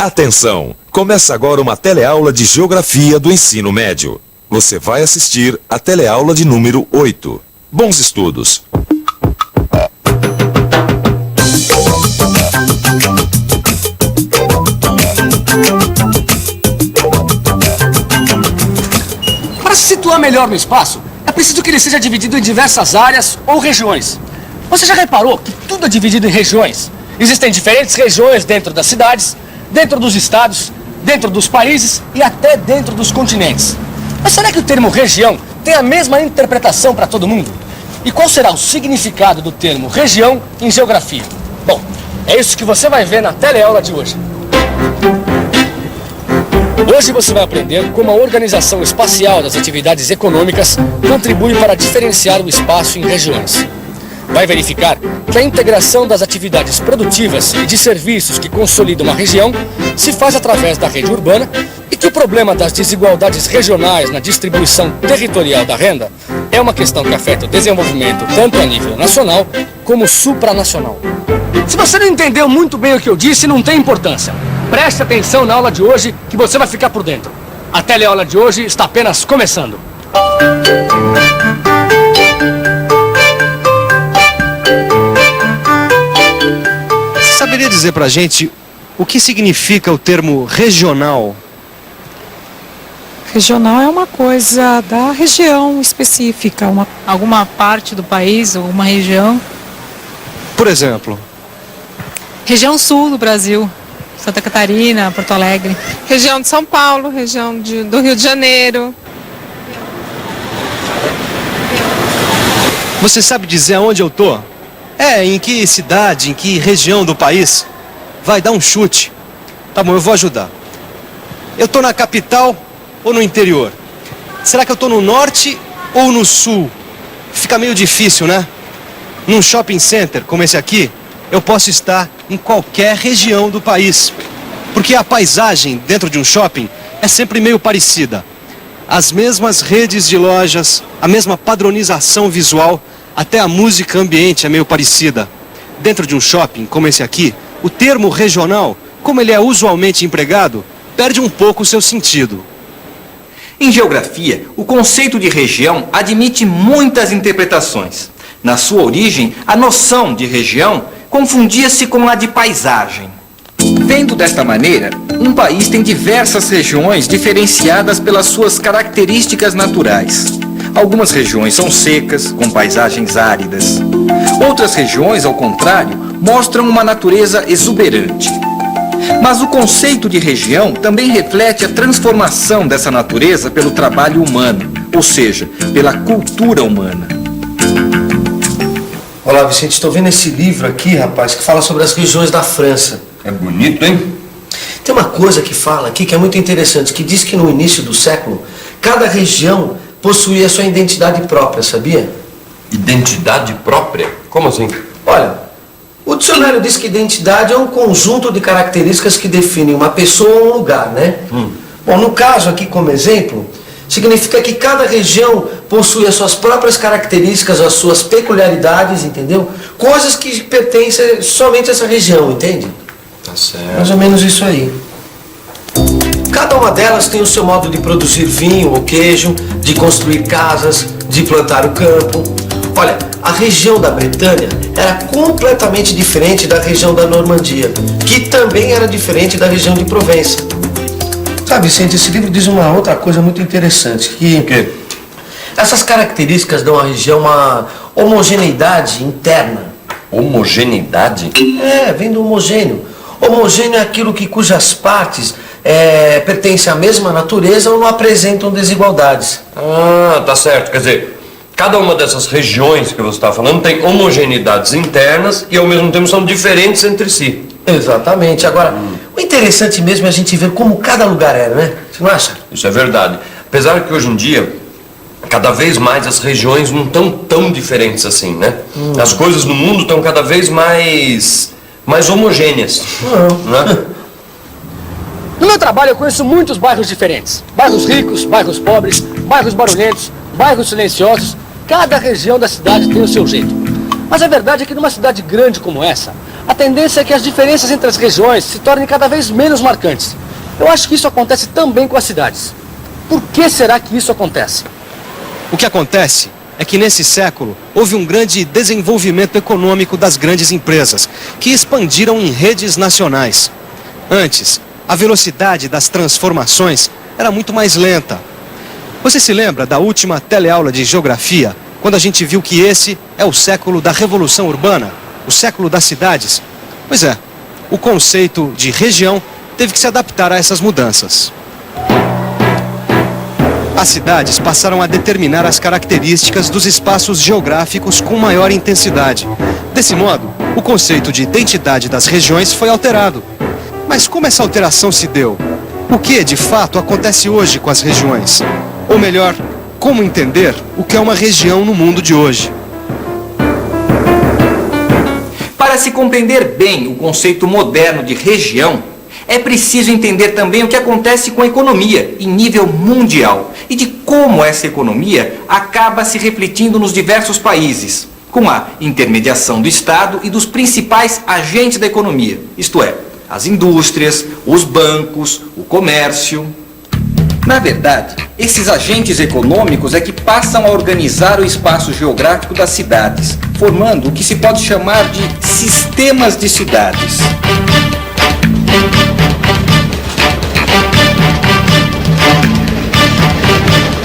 Atenção! Começa agora uma teleaula de Geografia do Ensino Médio. Você vai assistir a teleaula de número 8. Bons estudos! Para se situar melhor no espaço, é preciso que ele seja dividido em diversas áreas ou regiões. Você já reparou que tudo é dividido em regiões? Existem diferentes regiões dentro das cidades, dentro dos estados, dentro dos países e até dentro dos continentes. Mas será que o termo região tem a mesma interpretação para todo mundo? E qual será o significado do termo região em geografia? Bom, é isso que você vai ver na teleaula de hoje. Hoje você vai aprender como a organização espacial das atividades econômicas contribui para diferenciar o espaço em regiões. Vai verificar que a integração das atividades produtivas e de serviços que consolidam a região se faz através da rede urbana e que o problema das desigualdades regionais na distribuição territorial da renda é uma questão que afeta o desenvolvimento tanto a nível nacional como supranacional. Se você não entendeu muito bem o que eu disse, não tem importância. Preste atenção na aula de hoje que você vai ficar por dentro. A teleaula de hoje está apenas começando. Você saberia dizer pra gente o que significa o termo regional? Regional é uma coisa da região específica, alguma parte do país ou uma região. Por exemplo? Região sul do Brasil, Santa Catarina, Porto Alegre. Região de São Paulo, região do Rio de Janeiro. Você sabe dizer aonde eu tô? Em que cidade, em que região do país? Vai, dá um chute. Tá bom, eu vou ajudar. Eu tô na capital ou no interior? Será que eu tô no norte ou no sul? Fica meio difícil, né? Num shopping center como esse aqui, eu posso estar em qualquer região do país. Porque a paisagem dentro de um shopping é sempre meio parecida. As mesmas redes de lojas, a mesma padronização visual, até a música ambiente é meio parecida. Dentro de um shopping como esse aqui, o termo regional, como ele é usualmente empregado, perde um pouco o seu sentido. Em geografia, o conceito de região admite muitas interpretações. Na sua origem, a noção de região confundia-se com a de paisagem. Vendo desta maneira, um país tem diversas regiões diferenciadas pelas suas características naturais. Algumas regiões são secas, com paisagens áridas. Outras regiões, ao contrário, mostram uma natureza exuberante. Mas o conceito de região também reflete a transformação dessa natureza pelo trabalho humano, ou seja, pela cultura humana. Olá, Vicente, estou vendo esse livro aqui, rapaz, que fala sobre as regiões da França. É bonito, hein? Tem uma coisa que fala aqui que é muito interessante, que diz que no início do século, cada região possuía sua identidade própria, sabia? Identidade própria? Como assim? Olha, o dicionário diz que identidade é um conjunto de características que definem uma pessoa ou um lugar, né? Bom, no caso aqui como exemplo, significa que cada região possui as suas próprias características, as suas peculiaridades, entendeu? Coisas que pertencem somente a essa região, entende? Tá certo. Mais ou menos isso aí. Cada uma delas tem o seu modo de produzir vinho ou queijo, de construir casas, de plantar o campo. Olha, a região da Bretanha era completamente diferente da região da Normandia, que também era diferente da região de Provença. Sabe, Vicente, esse livro diz uma outra coisa muito interessante, que O quê? essas características dão à região uma homogeneidade interna. Homogeneidade? Vem do homogêneo. Homogêneo é aquilo cujas partes pertencem à mesma natureza ou não apresentam desigualdades. Ah, tá certo. Quer dizer, cada uma dessas regiões que você está falando tem homogeneidades internas e ao mesmo tempo são diferentes entre si. Exatamente. Agora, o interessante mesmo é a gente ver como cada lugar era, né? Você não acha? Isso é verdade. Apesar que hoje em dia, cada vez mais as regiões não estão tão diferentes assim, né? As coisas no mundo estão cada vez mais homogêneas. Né? No meu trabalho eu conheço muitos bairros diferentes. Bairros ricos, bairros pobres, bairros barulhentos, bairros silenciosos. Cada região da cidade tem o seu jeito. Mas a verdade é que numa cidade grande como essa, a tendência é que as diferenças entre as regiões se tornem cada vez menos marcantes. Eu acho que isso acontece também com as cidades. Por que será que isso acontece? O que acontece é que nesse século houve um grande desenvolvimento econômico das grandes empresas, que expandiram em redes nacionais. Antes, a velocidade das transformações era muito mais lenta. Você se lembra da última teleaula de geografia, quando a gente viu que esse é o século da revolução urbana, o século das cidades? Pois é, o conceito de região teve que se adaptar a essas mudanças. As cidades passaram a determinar as características dos espaços geográficos com maior intensidade. Desse modo, o conceito de identidade das regiões foi alterado. Mas como essa alteração se deu? O que, de fato, acontece hoje com as regiões? Ou melhor, como entender o que é uma região no mundo de hoje? Para se compreender bem o conceito moderno de região, é preciso entender também o que acontece com a economia em nível mundial e de como essa economia acaba se refletindo nos diversos países, com a intermediação do Estado e dos principais agentes da economia, isto é, as indústrias, os bancos, o comércio. Na verdade, esses agentes econômicos é que passam a organizar o espaço geográfico das cidades, formando o que se pode chamar de sistemas de cidades.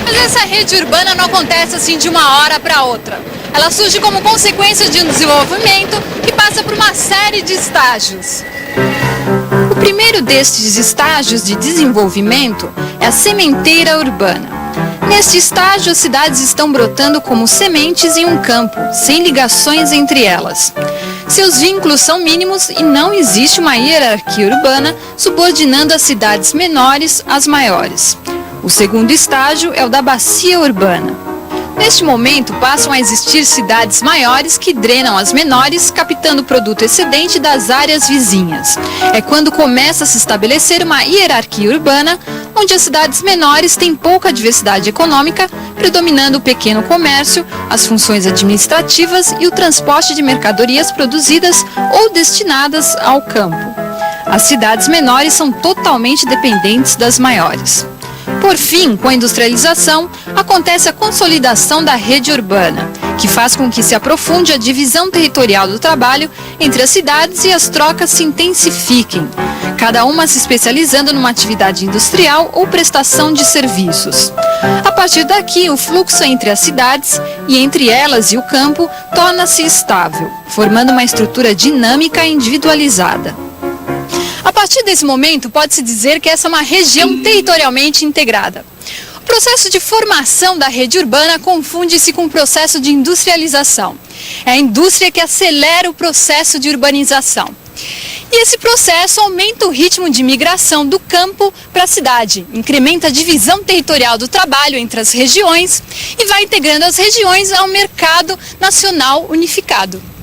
Mas essa rede urbana não acontece assim de uma hora para outra. Ela surge como consequência de um desenvolvimento que passa por uma série de estágios. O primeiro destes estágios de desenvolvimento é a sementeira urbana. Neste estágio, as cidades estão brotando como sementes em um campo, sem ligações entre elas. Seus vínculos são mínimos e não existe uma hierarquia urbana subordinando as cidades menores às maiores. O segundo estágio é o da bacia urbana. Neste momento, passam a existir cidades maiores que drenam as menores, captando o produto excedente das áreas vizinhas. É quando começa a se estabelecer uma hierarquia urbana, onde as cidades menores têm pouca diversidade econômica, predominando o pequeno comércio, as funções administrativas e o transporte de mercadorias produzidas ou destinadas ao campo. As cidades menores são totalmente dependentes das maiores. Por fim, com a industrialização, acontece a consolidação da rede urbana, que faz com que se aprofunde a divisão territorial do trabalho entre as cidades e as trocas se intensifiquem, cada uma se especializando numa atividade industrial ou prestação de serviços. A partir daqui, o fluxo entre as cidades e entre elas e o campo torna-se estável, formando uma estrutura dinâmica e individualizada. A partir desse momento, pode-se dizer que essa é uma região territorialmente integrada. O processo de formação da rede urbana confunde-se com o processo de industrialização. É a indústria que acelera o processo de urbanização. E esse processo aumenta o ritmo de migração do campo para a cidade, incrementa a divisão territorial do trabalho entre as regiões e vai integrando as regiões ao mercado nacional unificado.